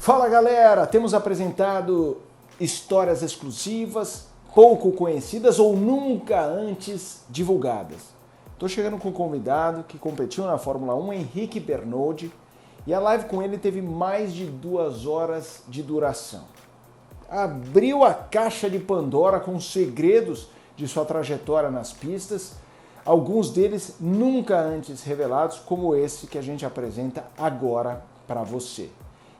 Fala galera, temos apresentado histórias exclusivas, pouco conhecidas ou nunca antes divulgadas. Estou chegando com um convidado que competiu na Fórmula 1, Henrique Bernoldi, e a live com ele teve mais de 2 horas de duração. Abriu a caixa de Pandora com os segredos de sua trajetória nas pistas, alguns deles nunca antes revelados, como esse que a gente apresenta agora para você.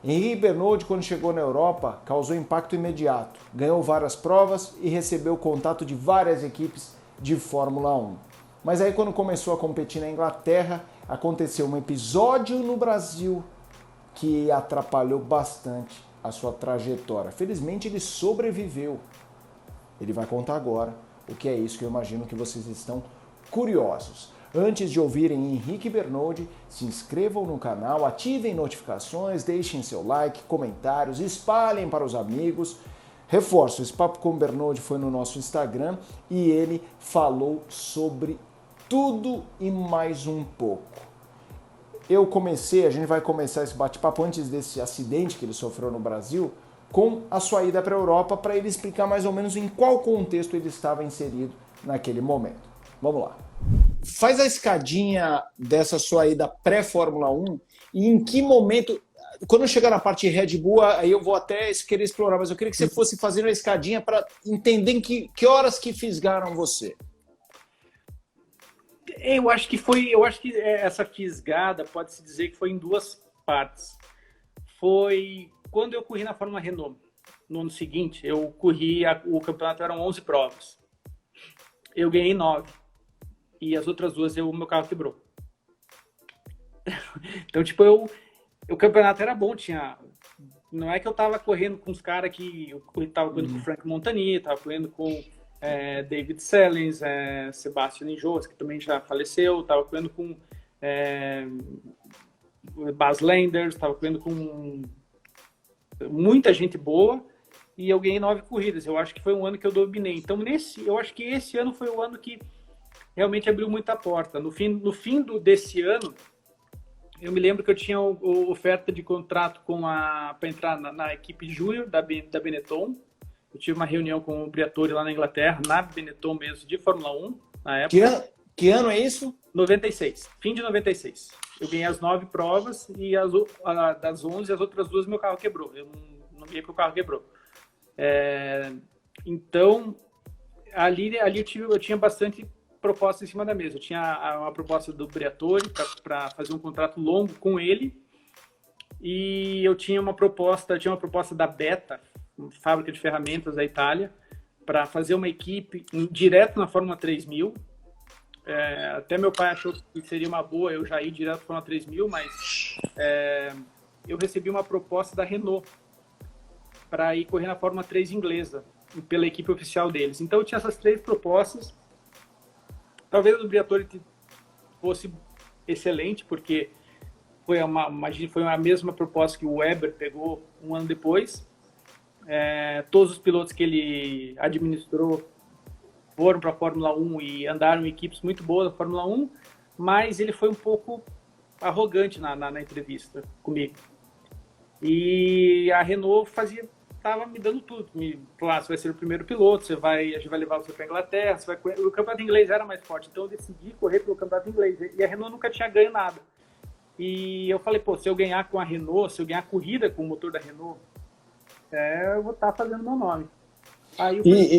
Henrique Bernoldi, quando chegou na Europa, causou impacto imediato, ganhou várias provas e recebeu contato de várias equipes de Fórmula 1. Mas aí quando começou a competir na Inglaterra, aconteceu um episódio no Brasil que atrapalhou bastante a sua trajetória. Felizmente ele sobreviveu. Ele vai contar agora o que é isso que eu imagino que vocês estão curiosos. Antes de ouvirem Henrique Bernoldi, se inscrevam no canal, ativem notificações, deixem seu like, comentários, espalhem para os amigos. Reforço, esse papo com o Bernoldi foi no nosso Instagram e ele falou sobre tudo e mais um pouco. A gente vai começar esse bate-papo antes desse acidente que ele sofreu no Brasil, com a sua ida para a Europa, para ele explicar mais ou menos em qual contexto ele estava inserido naquele momento. Vamos lá. Faz a escadinha dessa sua ida pré-Fórmula 1 e em que momento, quando eu chegar na parte Red Bull, aí eu vou até querer explorar, mas eu queria que você fosse fazendo a escadinha para entender em que horas que fisgaram você. Eu acho que essa fisgada pode-se dizer que foi em duas partes. Foi quando eu corri na Fórmula Renault. No ano seguinte, eu corri, o campeonato eram 11 provas. Eu ganhei 9. E as outras duas, o meu carro quebrou. Então, tipo, o campeonato era bom, não é que eu tava correndo com os caras que... Eu tava correndo com o Frank Montani, tava correndo com David Sellens, Sebastian Injos, que também já faleceu, tava correndo com Bas Lenders, tava correndo com muita gente boa, e eu ganhei 9 corridas. Eu acho que foi um ano que eu dominei. Então, eu acho que esse ano foi o ano que realmente abriu muita porta. No fim desse ano, eu me lembro que eu tinha oferta de contrato para entrar na equipe júnior da Benetton. Eu tive uma reunião com o Briatore lá na Inglaterra, na Benetton mesmo, de Fórmula 1, na época. Que ano é isso? 96. Fim de 96. Eu ganhei as 9 provas e das 11, as outras duas, meu carro quebrou. Eu não ganhei porque o carro quebrou. Então, ali eu tinha bastante proposta em cima da mesa. Eu tinha uma proposta do Briatore para fazer um contrato longo com ele, e eu tinha uma proposta da Beta, uma fábrica de ferramentas da Itália, para fazer uma equipe direto na Fórmula 3000. Até meu pai achou que seria uma boa eu já ir direto na Fórmula 3000, mas eu recebi uma proposta da Renault para ir correr na Fórmula 3 inglesa, pela equipe oficial deles. Então eu tinha essas 3 propostas. Talvez o Briatore fosse excelente, porque foi a mesma proposta que o Weber pegou um ano depois. Todos os pilotos que ele administrou foram para a Fórmula 1 e andaram em equipes muito boas da Fórmula 1, mas ele foi um pouco arrogante na entrevista comigo. E a Renault estava me dando tudo. Você vai ser o primeiro piloto, a gente vai levar você para a Inglaterra, o campeonato inglês era mais forte, então eu decidi correr pelo campeonato inglês. E a Renault nunca tinha ganho nada. E eu falei, se eu ganhar com a Renault, se eu ganhar corrida com o motor da Renault, eu vou estar fazendo meu nome.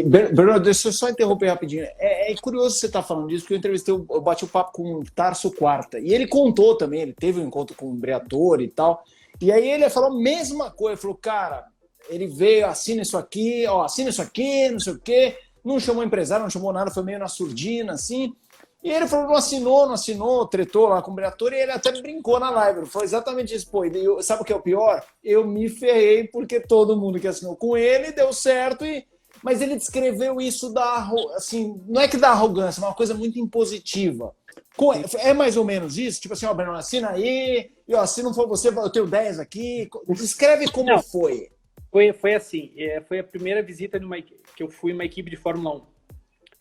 Bernardo, deixa eu só interromper rapidinho. É curioso você estar falando disso, porque eu bati o papo com o Tarso Quarta, e ele contou também, ele teve um encontro com o Briatore e tal, e aí ele falou a mesma coisa, ele falou, cara, ele veio, assina isso aqui, não sei o quê, não chamou empresário, não chamou nada, foi meio na surdina, assim. E ele falou, não assinou, tretou lá com o Briatore, e ele até brincou na live. Ele falou exatamente isso. Sabe o que é o pior? Eu me ferrei porque todo mundo que assinou com ele deu certo, mas ele descreveu isso assim, não é que da arrogância, mas uma coisa muito impositiva. É mais ou menos isso? Tipo assim, Bernardo, assina aí, se não for você, eu tenho 10 aqui. Descreve como foi. Foi assim, foi a primeira visita que eu fui em uma equipe de Fórmula 1.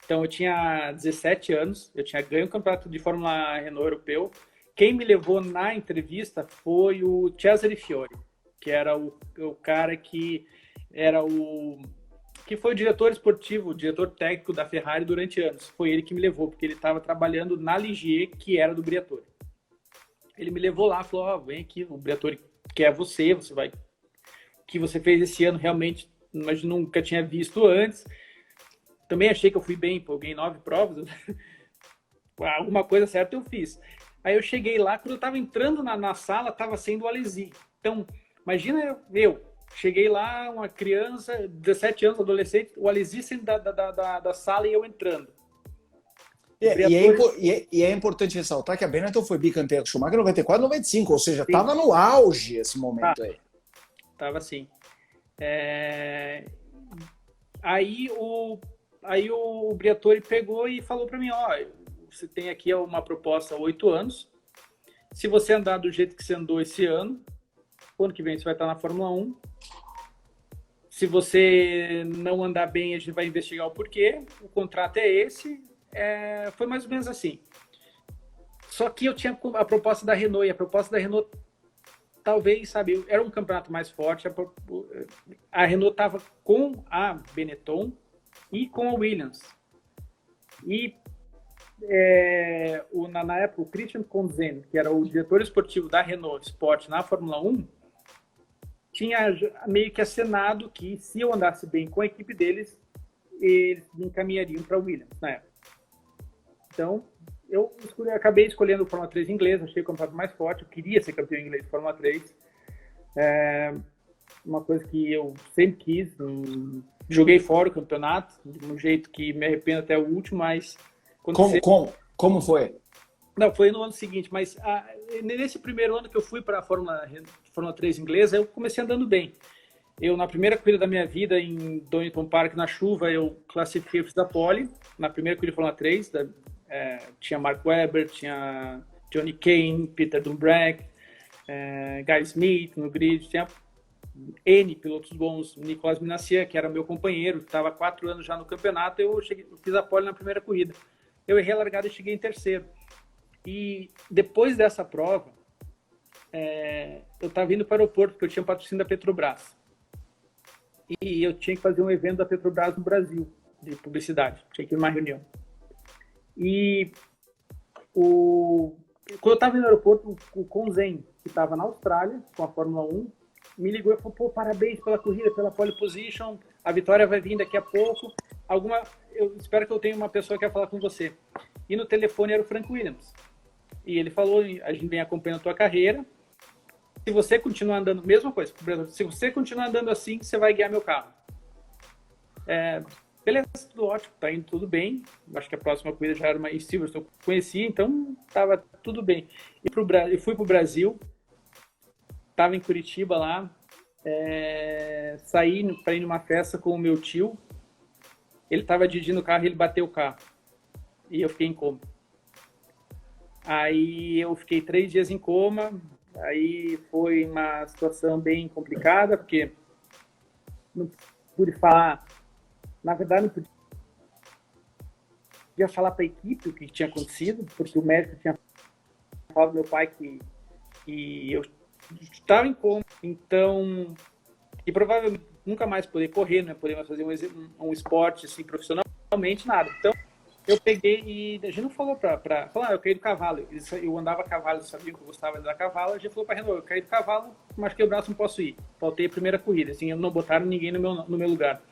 Então eu tinha 17 anos, eu tinha ganho o campeonato de Fórmula Renault europeu. Quem me levou na entrevista foi o Cesare Fiori, que era o cara que era que foi o diretor esportivo, o diretor técnico da Ferrari durante anos. Foi ele que me levou, porque ele estava trabalhando na Ligier, que era do Briatore. Ele me levou lá, falou, ó, vem aqui, o Briatore quer você vai... O que você fez esse ano realmente, mas nunca tinha visto antes. Também achei que eu fui bem, pô, ganhei 9 provas. Alguma coisa certa eu fiz. Aí eu cheguei lá, quando eu estava entrando na sala, estava sendo o Alesi. Então, imagina eu cheguei lá, uma criança, 17 anos, adolescente, o Alesi saindo da sala e eu entrando. E é importante ressaltar que a Benetton foi bicampeã com o Schumacher em 94, 95, ou seja, estava no auge esse momento aí. Tava assim. Aí o Briatore pegou e falou para mim, ó, você tem aqui uma proposta há 8 anos, se você andar do jeito que você andou esse ano, ano que vem você vai estar na Fórmula 1, se você não andar bem, a gente vai investigar o porquê, o contrato é esse, foi mais ou menos assim. Só que eu tinha a proposta da Renault, e a proposta da Renault, talvez, sabe, era um campeonato mais forte, a Renault estava com a Benetton e com a Williams. E na época, o Christian Konzen, que era o diretor esportivo da Renault Sport na Fórmula 1, tinha meio que acenado que se eu andasse bem com a equipe deles, eles me encaminhariam para a Williams na época. Então, eu acabei escolhendo o Fórmula 3 inglês, achei o campeonato mais forte, eu queria ser campeão inglês de Fórmula 3. Uma coisa que eu sempre quis, joguei fora o campeonato, de um jeito que me arrependo até o último, mas... Como foi? Não, foi no ano seguinte, mas nesse primeiro ano que eu fui para a Fórmula 3 inglesa, eu comecei andando bem. Eu, na primeira corrida da minha vida, em Donington Park, na chuva, eu classifiquei, fiz a pole. Na primeira corrida de Fórmula 3, tinha Mark Webber, tinha Johnny Kane, Peter Dumbrek, Guy Smith no grid, tinha N pilotos bons, Nicolas Minassian, que era meu companheiro, estava há 4 anos já no campeonato, eu fiz a pole na primeira corrida. Eu errei a largada e cheguei em terceiro. E depois dessa prova, eu estava indo para o aeroporto, porque eu tinha patrocínio da Petrobras. E eu tinha que fazer um evento da Petrobras no Brasil, de publicidade. Tinha que ir numa reunião. E quando eu estava no aeroporto, o Konzen, que estava na Austrália, com a Fórmula 1, me ligou e falou, pô, parabéns pela corrida, pela pole position, a vitória vai vir daqui a pouco. Eu espero que eu tenha uma pessoa que vai falar com você. E no telefone era o Frank Williams. E ele falou, a gente vem acompanhando a tua carreira, se você continuar andando, mesma coisa, se você continuar andando assim, você vai guiar meu carro. Beleza, tudo ótimo, tá indo tudo bem. Acho que a próxima corrida já era uma Silverstone que eu conhecia, então tava tudo bem. E fui pro Brasil, tava em Curitiba lá, saí para ir numa festa com o meu tio. Ele tava dirigindo o carro e ele bateu o carro. E eu fiquei em coma. Aí eu fiquei 3 dias em coma. Aí foi uma situação bem complicada, porque não pude falar. Na verdade, não podia falar para a equipe o que tinha acontecido, porque o médico tinha falado ao meu pai que eu estava em coma. Então, e provavelmente nunca mais poder correr, não ia poder mais fazer um esporte assim, profissionalmente, nada. Então, eu peguei e a gente não falou para falar, eu caí do cavalo. Eu andava a cavalo, eles sabiam que eu gostava de andar a cavalo. A gente falou para Renault, eu caí do cavalo, machuquei o braço, não posso ir. Faltei a primeira corrida, assim, não botaram ninguém no meu lugar.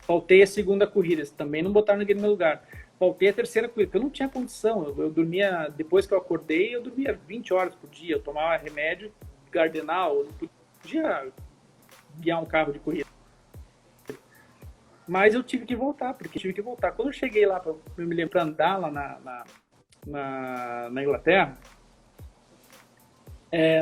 Faltei a segunda corrida, também não botaram ninguém no meu lugar. Faltei a terceira corrida, porque eu não tinha condição. Eu dormia, depois que eu acordei, eu dormia 20 horas por dia. Eu tomava remédio Gardenal, eu não podia guiar um carro de corrida. Mas eu tive que voltar, Quando eu cheguei lá, eu me lembro, para andar lá na Inglaterra,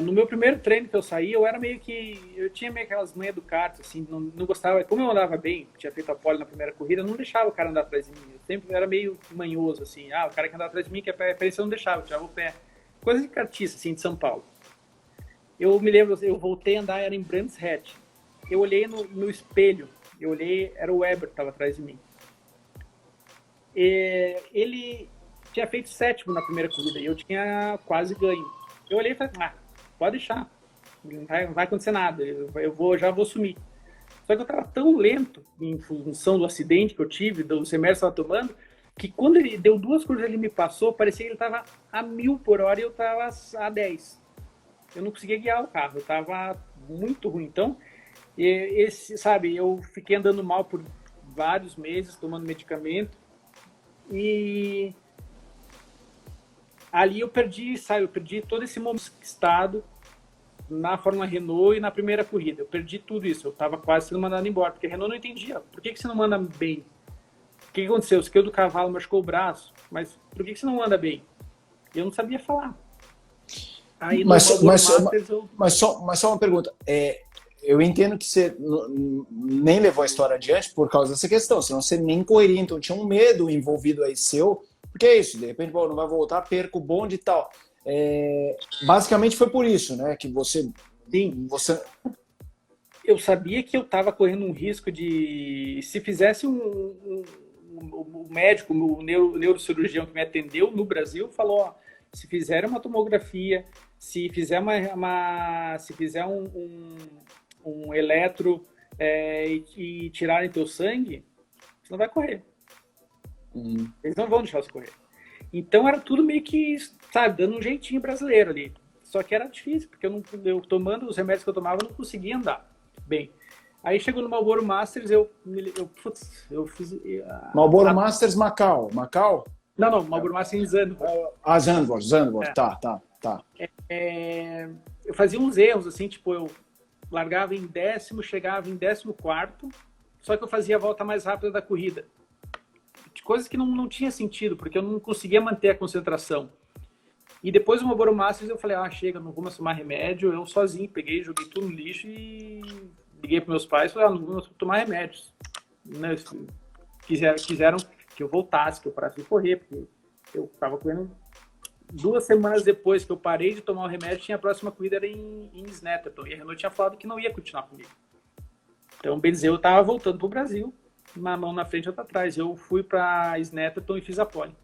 no meu primeiro treino que eu saí, eu tinha meio aquelas manhas do kart, assim, não gostava, como eu andava bem, tinha feito a pole na primeira corrida, eu não deixava o cara andar atrás de mim, eu sempre era meio manhoso, assim, o cara que andava atrás de mim, que é preferência, eu não deixava, eu tirava o pé, coisa de kartista, assim, de São Paulo. Eu me lembro, eu voltei a andar, era em Brands Hatch, eu olhei no espelho, era o Weber que estava atrás de mim. Ele tinha feito 7º na primeira corrida e eu tinha quase ganho. Eu olhei e falei, pode deixar. não vai acontecer nada, já vou sumir. Só que eu estava tão lento em função do acidente que eu tive, dos remédios que eu estava tomando, que quando ele deu 2 curvas ele me passou, parecia que ele estava a 1000 por hora e eu estava a 10. Eu não conseguia guiar o carro, eu estava muito ruim. Então, sabe, eu fiquei andando mal por vários meses, tomando medicamento, e ali eu perdi todo esse momento estado na Fórmula Renault e na primeira corrida. Eu perdi tudo isso. Eu estava quase sendo mandado embora, porque a Renault não entendia. Por que você não manda bem? O que aconteceu? Você caiu do cavalo, machucou o braço. Mas por que você não anda bem? Eu não sabia falar. Aí, mas só uma pergunta. Eu entendo que você nem levou a história adiante por causa dessa questão, senão você nem correria. Então tinha um medo envolvido aí seu. Porque é isso, de repente, não vai voltar, perco o bonde e tal. Basicamente foi por isso, né? Que você... Sim. Eu sabia que eu estava correndo um risco de... Se fizesse o médico, o neurocirurgião que me atendeu no Brasil, falou, ó, se fizer uma tomografia, se fizer um eletro e tirarem teu sangue, você não vai correr. Eles não vão deixar você correr. Então era tudo meio que, sabe, dando um jeitinho brasileiro ali. Só que era difícil, porque eu tomando os remédios que eu tomava, eu não conseguia andar bem. Aí chegou no Marlboro Masters, eu fiz... Marlboro Masters Macau? Não, Marlboro Masters em Zandvoort. Zandvoort, tá. Eu fazia uns erros, assim, tipo, eu largava em 10º, chegava em 14º, só que eu fazia a volta mais rápida da corrida. Coisas que não tinha sentido, porque eu não conseguia manter a concentração. E depois do Marlboro Masters eu falei, chega, não vou mais tomar remédio. Eu sozinho peguei, joguei tudo no lixo e liguei para meus pais e falei, não vou tomar remédios. Né? Quiseram que eu voltasse, que eu parasse de correr, porque eu estava correndo 2 semanas depois que eu parei de tomar o remédio, a próxima corrida era em Snetterton, e a Renault tinha falado que não ia continuar comigo. Então, bem dizer, eu estava voltando para o Brasil, uma mão na frente e outra atrás. Eu fui para Snetterton e fiz a pole.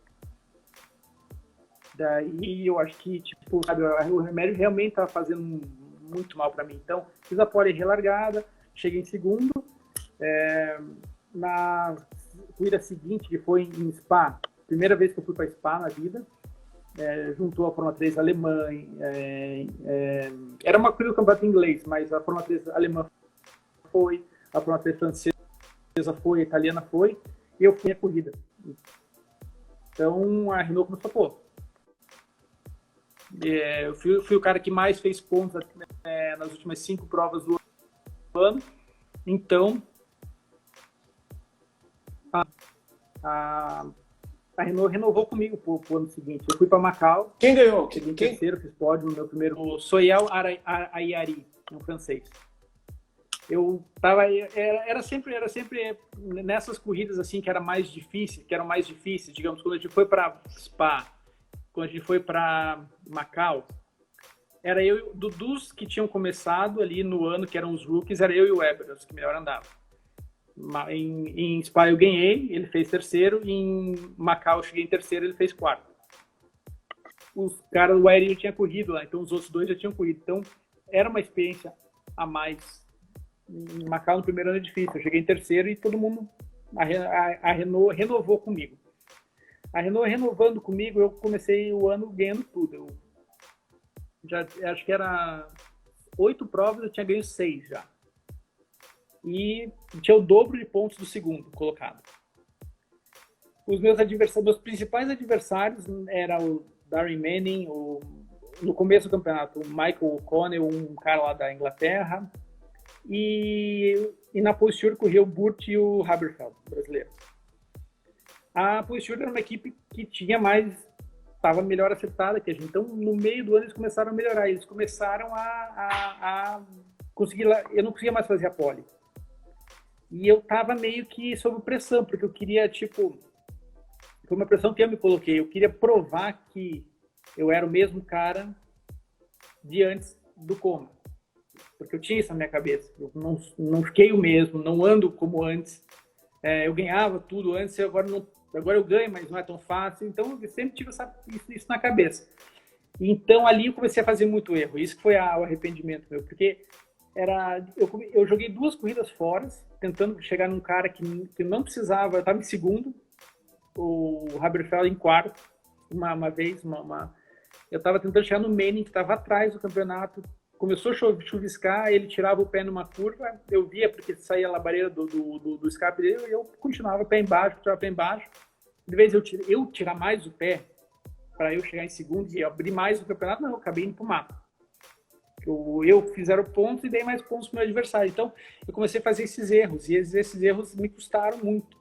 Daí eu acho que, tipo, sabe, o remédio realmente estava fazendo muito mal para mim. Então, fiz a pole relargada, cheguei em segundo. Na corrida seguinte, que foi em Spa, primeira vez que eu fui para Spa na vida, juntou a Fórmula 3 alemã. Era uma corrida do campeonato inglês, mas a Fórmula 3 alemã foi, a Fórmula 3 francesa foi, a italiana foi, e eu fui a corrida. Então a Renault começou, eu fui o cara que mais fez pontos nas últimas 5 provas do ano. Então a Renault renovou comigo pro ano seguinte. Eu fui para Macau. Quem ganhou? Cheguei em terceiro, fiz pódio no meu primeiro. O Soyel Ayari, um francês. Eu tava, era sempre nessas corridas assim que eram mais difíceis, digamos, quando a gente foi para Spa, quando a gente foi para Macau, era eu, dos que tinham começado ali no ano, que eram os rookies, era eu e o Weber, os que melhor andavam. Em Spa eu ganhei, ele fez terceiro, e em Macau eu cheguei em terceiro, ele fez quarto. Os caras do Aéreo já tinham corrido lá, então os outros 2 já tinham corrido, então era uma experiência a mais. Em Macau no primeiro ano é difícil, eu cheguei em terceiro e todo mundo, a Renault renovou comigo. A Renault renovando comigo, eu comecei o ano ganhando tudo. Acho que era 8 provas, eu tinha ganho 6 já. E tinha o dobro de pontos do segundo colocado. Os meus principais adversários eram o Darren Manning, no começo do campeonato, o Michael O'Connell, um cara lá da Inglaterra, e na Pole Stewart corria o Burt e o Haberfeld, brasileiro. A Pole Stewart era uma equipe que estava melhor acertada que a gente. Então, no meio do ano, eles começaram a melhorar. Eles começaram a conseguir... Eu não conseguia mais fazer a pole. E eu estava meio que sob pressão, porque eu queria, foi uma pressão que eu me coloquei. Eu queria provar que eu era o mesmo cara de antes do coma. Porque eu tinha isso na minha cabeça. Eu não fiquei o mesmo, não ando como antes. Eu ganhava tudo antes, agora eu ganho, mas não é tão fácil. Então, eu sempre tive isso na cabeça. Então ali eu comecei a fazer muito erro. Isso que foi o arrependimento meu, porque eu joguei 2 corridas fora, tentando chegar num cara que não precisava, eu estava em segundo, o Haberfeld em quarto, uma vez, eu estava tentando chegar no Manning, que estava atrás do campeonato, começou a chuviscar, ele tirava o pé numa curva, eu via porque saía a labareira do escape dele, e eu continuava pé embaixo, de vez eu tirar mais o pé, para eu chegar em segundo e abrir mais o campeonato, não, eu acabei indo pro mato. Eu fizeram pontos e dei mais pontos pro meu adversário. Então, eu comecei a fazer esses erros, e esses erros me custaram muito.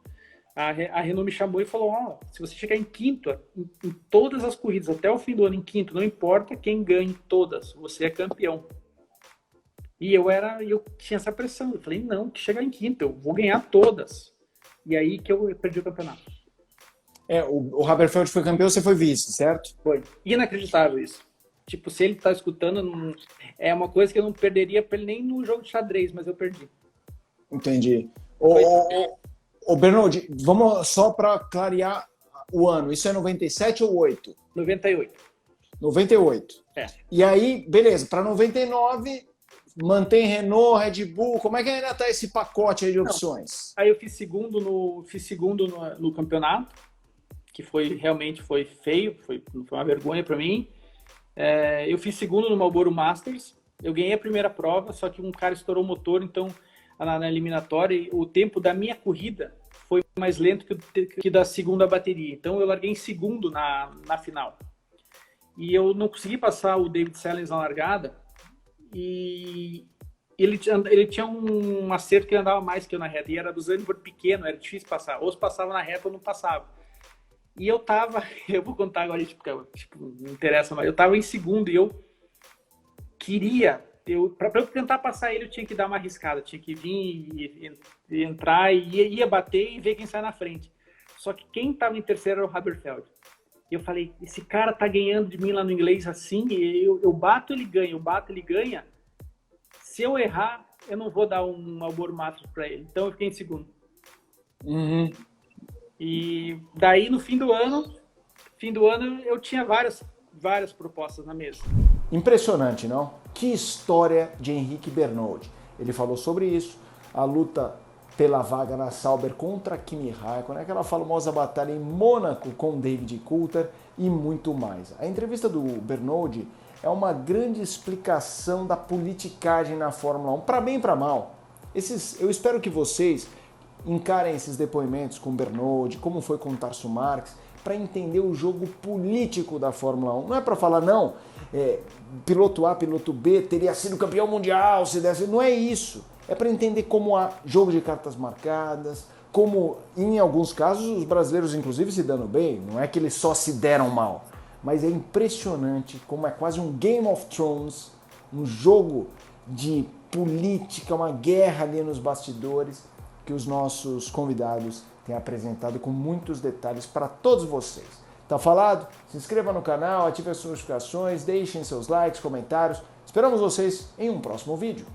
A Renault me chamou e falou, ó, se você chegar em quinto, em todas as corridas, até o fim do ano em quinto, não importa quem ganhe todas, você é campeão. E eu tinha essa pressão, eu falei, não, que chegar em quinto, eu vou ganhar todas. E aí que eu perdi o campeonato. O Haberfeld foi campeão, você foi vice, certo? Foi. Inacreditável isso. Tipo, se ele tá escutando, não... é uma coisa que eu não perderia pra ele nem no jogo de xadrez, mas eu perdi. Entendi. Ô Bernardi, vamos só para clarear o ano. Isso é 97 ou 8? 98. 98. É. E aí, beleza, para 99, mantém Renault, Red Bull, como é que ainda tá esse pacote aí de opções? Aí eu fiz segundo no campeonato, que realmente foi feio, foi uma vergonha para mim. Eu fiz segundo no Marlboro Masters, eu ganhei a primeira prova, só que um cara estourou o motor, então na eliminatória, o tempo da minha corrida foi mais lento que da segunda bateria. Então eu larguei em segundo na final. E eu não consegui passar o David Sellens na largada, e ele tinha um acerto que ele andava mais que eu na reta, e era do Zandvoort pequeno, era difícil passar. Ou se passava na reta ou não passava. E eu vou contar agora, tipo, não interessa, mas eu tava em segundo e eu queria, para eu tentar passar ele, eu tinha que dar uma arriscada, tinha que vir e entrar e ia bater e ver quem sai na frente. Só que quem tava em terceiro era o Haberfeld. E eu falei, esse cara tá ganhando de mim lá no inglês assim, eu bato, ele ganha, eu bato, ele ganha. Se eu errar, eu não vou dar um Marlboro Masters para ele. Então eu fiquei em segundo. Uhum. E daí no fim do ano eu tinha várias propostas na mesa. Impressionante, não? Que história de Henrique Bernoldi. Ele falou sobre isso, a luta pela vaga na Sauber contra Kimi Raikkonen, aquela famosa batalha em Mônaco com David Coulthard e muito mais. A entrevista do Bernoldi é uma grande explicação da politicagem na Fórmula 1, para bem e para mal. Eu espero que vocês encarem esses depoimentos com o Bernoldi, como foi com o Tarso Marx, para entender o jogo político da Fórmula 1. Não é para falar, não, piloto A, piloto B teria sido campeão mundial, se desse. Não é isso. É para entender como há jogo de cartas marcadas, como em alguns casos os brasileiros inclusive se dando bem, não é que eles só se deram mal, mas é impressionante como é quase um Game of Thrones, um jogo de política, uma guerra ali nos bastidores, que os nossos convidados têm apresentado com muitos detalhes para todos vocês. Tá falado? Se inscreva no canal, ative as notificações, deixem seus likes, comentários. Esperamos vocês em um próximo vídeo.